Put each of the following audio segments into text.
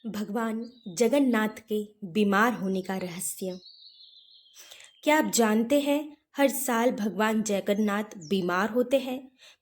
भगवान जगन्नाथ के बीमार होने का रहस्य। क्या आप जानते हैं हर साल भगवान जगन्नाथ बीमार होते हैं।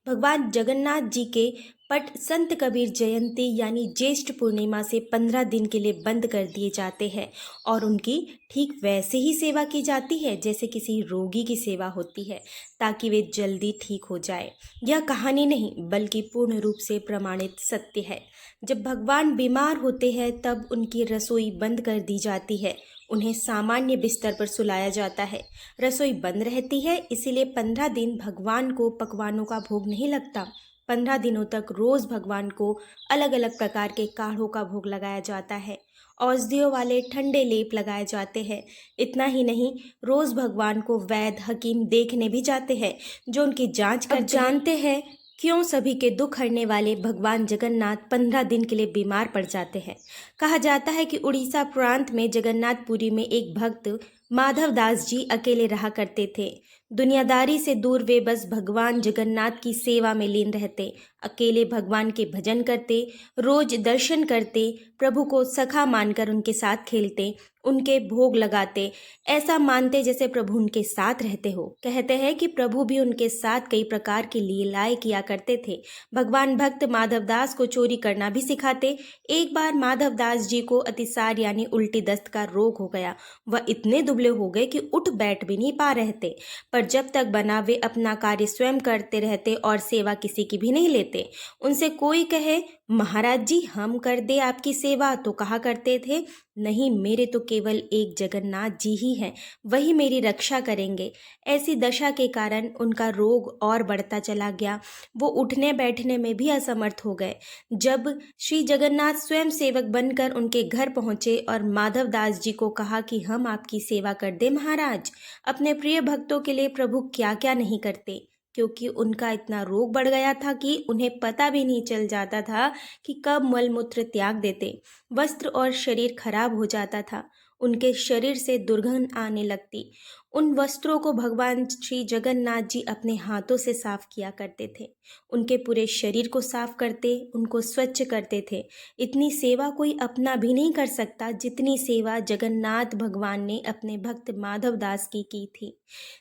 भगवान जगन्नाथ जी के पट संत कबीर जयंती यानी ज्येष्ठ पूर्णिमा से 15 दिन के लिए बंद कर दिए जाते हैं और उनकी ठीक वैसे ही सेवा की जाती है जैसे किसी रोगी की सेवा होती है, ताकि वे जल्दी ठीक हो जाए। यह कहानी नहीं बल्कि पूर्ण रूप से प्रमाणित सत्य है। जब भगवान बीमार होते हैं तब उनकी रसोई बंद कर दी जाती है, उन्हें सामान्य बिस्तर पर सुलाया जाता है। रसोई बंद रहती है, इसीलिए 15 दिन भगवान को पकवानों का भोग नहीं लगता। 15 दिनों तक रोज भगवान को अलग अलग प्रकार के काढ़ों का भोग लगाया जाता है। औषधियों वाले ठंडे लेप लगाए जाते हैं। इतना ही नहीं, रोज भगवान को वैद्य हकीम देखने भी जाते हैं जो उनकी जांच करते हैं। जानते हैं क्यों सभी के दुख हरने वाले भगवान जगन्नाथ 15 दिन के लिए बीमार पड़ जाते हैं। कहा जाता है कि उड़ीसा प्रांत में जगन्नाथपुरी में एक भक्त माधव दास जी अकेले रहा करते थे। दुनियादारी से दूर वे बस भगवान जगन्नाथ की सेवा में लीन रहते, अकेले भगवान के भजन करते, रोज दर्शन करते, प्रभु को सखा मानकर उनके साथ खेलते, उनके भोग लगाते, ऐसा मानते जैसे प्रभु उनके साथ रहते हो। कहते हैं कि प्रभु भी उनके साथ कई प्रकार की लीलाएं किया करते थे। भगवान भक्त माधव दास को चोरी करना भी सिखाते। एक बार माधव दास जी को अतिसार यानी उल्टी दस्त का रोग हो गया। वह इतने दुबले हो गए कि उठ बैठ भी नहीं पा रहे थे, पर जब तक बना वे अपना कार्य स्वयं करते रहते और सेवा किसी की भी नहीं लेते। उनसे कोई कहे महाराज जी हम कर दे आपकी सेवा, तो कहा करते थे नहीं, मेरे तो केवल एक जगन्नाथ जी ही हैं, वही मेरी रक्षा करेंगे। ऐसी दशा के कारण उनका रोग और बढ़ता चला गया। वो उठने बैठने में भी असमर्थ हो गए। जब श्री जगन्नाथ स्वयं सेवक बनकर उनके घर पहुंचे और माधव दास जी को कहा कि हम आपकी सेवा कर दे महाराज। अपने प्रिय भक्तों के लिए प्रभु क्या क्या नहीं करते, क्योंकि उनका इतना रोग बढ़ गया था कि उन्हें पता भी नहीं चल जाता था कि कब मलमूत्र त्याग देते। वस्त्र और शरीर खराब हो जाता था, उनके शरीर से दुर्गंध आने लगती। उन वस्त्रों को भगवान श्री जगन्नाथ जी अपने हाथों से साफ किया करते थे। उनके पूरे शरीर को साफ करते, उनको स्वच्छ करते थे। इतनी सेवा कोई अपना भी नहीं कर सकता जितनी सेवा जगन्नाथ भगवान ने अपने भक्त माधव दास की थी।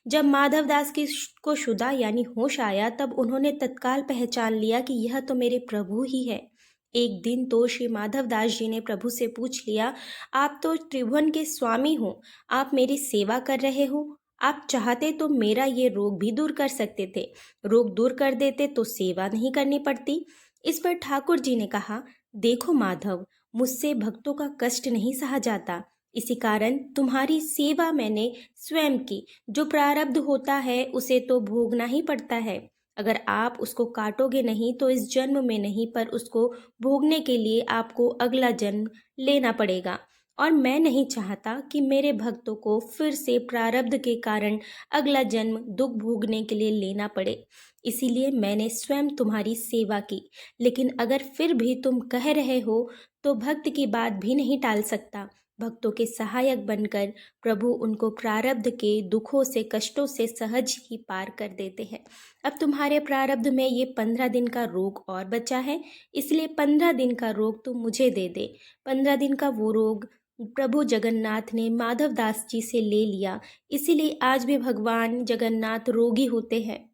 जब माधव दास की को शुदा यानी होश आया तब उन्होंने तत्काल पहचान लिया कि यह तो मेरे प्रभु ही है। एक दिन तो श्री माधव दास जी ने प्रभु से पूछ लिया, आप तो त्रिभुवन के स्वामी हो, आप मेरी सेवा कर रहे हो, आप चाहते तो मेरा ये रोग भी दूर कर सकते थे, रोग दूर कर देते तो सेवा नहीं करनी पड़ती। इस पर ठाकुर जी ने कहा, देखो माधव, मुझसे भक्तों का कष्ट नहीं सहा जाता, इसी कारण तुम्हारी सेवा मैंने स्वयं की। जो प्रारब्ध होता है उसे तो भोगना ही पड़ता है। अगर आप उसको काटोगे नहीं तो इस जन्म में नहीं, पर उसको भोगने के लिए आपको अगला जन्म लेना पड़ेगा। और मैं नहीं चाहता कि मेरे भक्तों को फिर से प्रारब्ध के कारण अगला जन्म दुख भोगने के लिए लेना पड़े। इसीलिए मैंने स्वयं तुम्हारी सेवा की। लेकिन अगर फिर भी तुम कह रहे हो तो भक्त की बात भी नहीं टाल सकता। भक्तों के सहायक बनकर प्रभु उनको प्रारब्ध के दुखों से कष्टों से सहज ही पार कर देते हैं। अब तुम्हारे प्रारब्ध में ये 15 दिन का रोग और बचा है, इसलिए 15 दिन का रोग तुम मुझे दे दे। 15 दिन का वो रोग प्रभु जगन्नाथ ने माधव दास जी से ले लिया, इसीलिए आज भी भगवान जगन्नाथ रोगी होते हैं।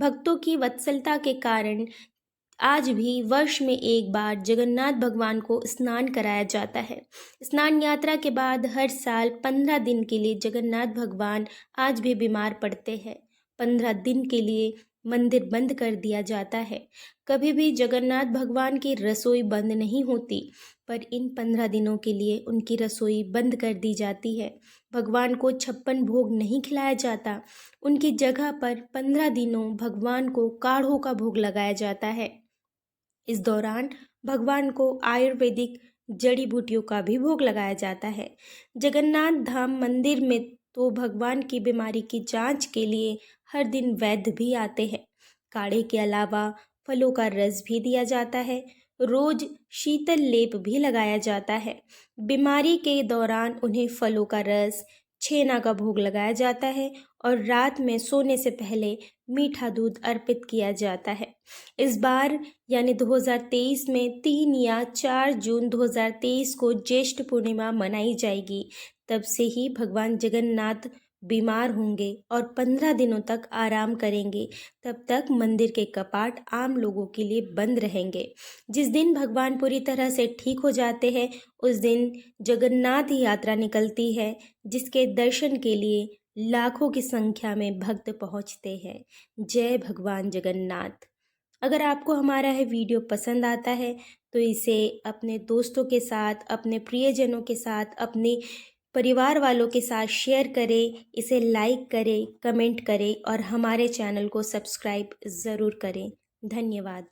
भक्तों की वत्सलता के कारण आज भी वर्ष में एक बार जगन्नाथ भगवान को स्नान कराया जाता है। स्नान यात्रा के बाद हर साल 15 दिन के लिए जगन्नाथ भगवान आज भी बीमार पड़ते हैं। 15 दिन के लिए मंदिर बंद कर दिया जाता है। कभी भी जगन्नाथ भगवान की रसोई बंद नहीं होती, पर इन 15 दिनों के लिए उनकी रसोई बंद कर दी जाती है। भगवान को 56 भोग नहीं खिलाया जाता। उनकी जगह पर 15 दिनों भगवान को काढ़ों का भोग लगाया जाता है। इस दौरान भगवान को आयुर्वेदिक जड़ी बूटियों का भी भोग लगाया जाता है। जगन्नाथ धाम मंदिर में तो भगवान की बीमारी की जांच के लिए हर दिन वैद्य भी आते हैं। काढ़े के अलावा फलों का रस भी दिया जाता है। रोज शीतल लेप भी लगाया जाता है। बीमारी के दौरान उन्हें फलों का रस, छेना का भोग लगाया जाता है और रात में सोने से पहले मीठा दूध अर्पित किया जाता है। इस बार यानी 2023 में 3 या 4 जून 2023 को ज्येष्ठ पूर्णिमा मनाई जाएगी। तब से ही भगवान जगन्नाथ बीमार होंगे और 15 दिनों तक आराम करेंगे। तब तक मंदिर के कपाट आम लोगों के लिए बंद रहेंगे। जिस दिन भगवान पूरी तरह से ठीक हो जाते हैं उस दिन जगन्नाथ यात्रा निकलती है, जिसके दर्शन के लिए लाखों की संख्या में भक्त पहुंचते हैं। जय भगवान जगन्नाथ। अगर आपको हमारा यह वीडियो पसंद आता है तो इसे अपने दोस्तों के साथ, अपने प्रियजनों के साथ, अपने परिवार वालों के साथ शेयर करें, इसे लाइक करें, कमेंट करें और हमारे चैनल को सब्सक्राइब ज़रूर करें। धन्यवाद।